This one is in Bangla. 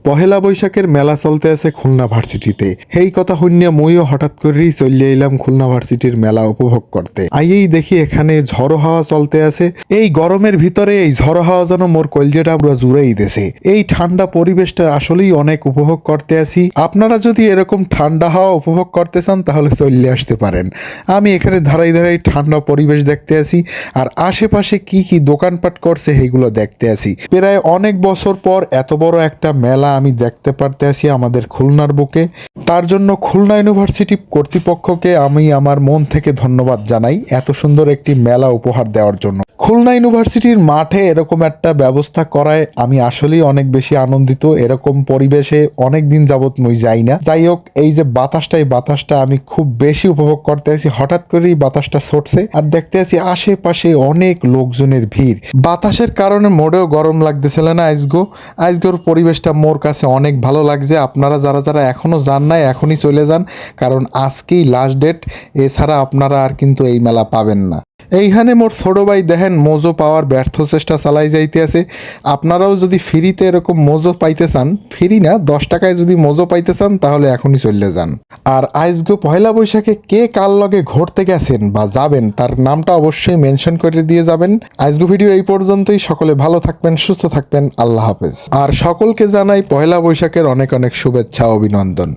পহেলা বৈশাখের মেলা চলতে আছে খুলনা ভার্সিটিতে। এই কথা শুনিয়া মইও হঠাৎ করেই চলে এলাম খুলনা ভার্সিটির মেলা উপভোগ করতে। আইয়েই দেখি এখানে ঝড়ো হাওয়া চলতে আছে। এই গরমের ভিতরে এই ঝড়ো হাওয়া যেন মোর কলজেটা পুরো জুড়েই দিছে। এই ঠান্ডা পরিবেশটা আসলেই অনেক উপভোগ করতে আসি। আপনারা যদি এরকম ঠান্ডা হাওয়া উপভোগ করতে চান তাহলে চলে আসতে পারেন। আমি এখানে ধারাই ধারাই ঠান্ডা পরিবেশ দেখতে আসি, আর আশেপাশে কি কি দোকানপাট করছে সেইগুলো দেখতে আসি। প্রায় অনেক বছর পর এত বড় একটা মেলা আমি দেখতে পারতে আসি আমাদের খুলনার বুকে। তার জন্য খুলনা ইউনিভার্সিটি কর্তৃপক্ষকে আমি আমার মন থেকে ধন্যবাদ জানাই এত সুন্দর একটি মেলা উপহার দেওয়ার জন্য। খুলনা ইউনিভার্সিটির মাঠে এরকম একটা ব্যবস্থা করায় আমি আসলেই অনেক বেশি আনন্দিত। এরকম পরিবেশে অনেক দিন যাবত মই যাই না। যাই হোক, এই যে বাতাসটা, এই বাতাসটা আমি খুব বেশি উপভোগ করতে আছি। হঠাৎ করেই বাতাসটা ছড়ছে আর দেখতে আছি আশেপাশে অনেক লোকজনের ভিড়। বাতাসের কারণে মোটেও গরম লাগতেছিল না। আজগোর পরিবেশটা মোর কাছে অনেক ভালো লাগছে। আপনারা যারা যারা এখনো যান নাই এখনই চলে যান, কারণ আজকেই লাস্ট ডেট। এছাড়া আপনারা আর কিন্তু এই মেলা পাবেন না। এইখানে মোর ছোট ভাই দেখেন মোজো পাওয়ার ব্যর্থ চেষ্টা চালাই যাইতে আছে। আপনারাও যদি ফ্রিতে এরকম মোজো পাইতে চান, ফ্রি না 10 টাকায় যদি মোজো পাইতে চান তাহলে এখনই চলে যান। আর আজকে পয়লা বৈশাখে কে কার লগে ঘুরতে গেছেন বা যাবেন তার নামটা অবশ্যই মেনশন করে দিয়ে যাবেন। আজকে ভিডিও এই পর্যন্তই। সকলে ভালো থাকবেন, সুস্থ থাকবেন। আল্লাহ হাফেজ। আর সকলকে জানাই পয়লা বৈশাখের অনেক অনেক শুভেচ্ছা, অভিনন্দন।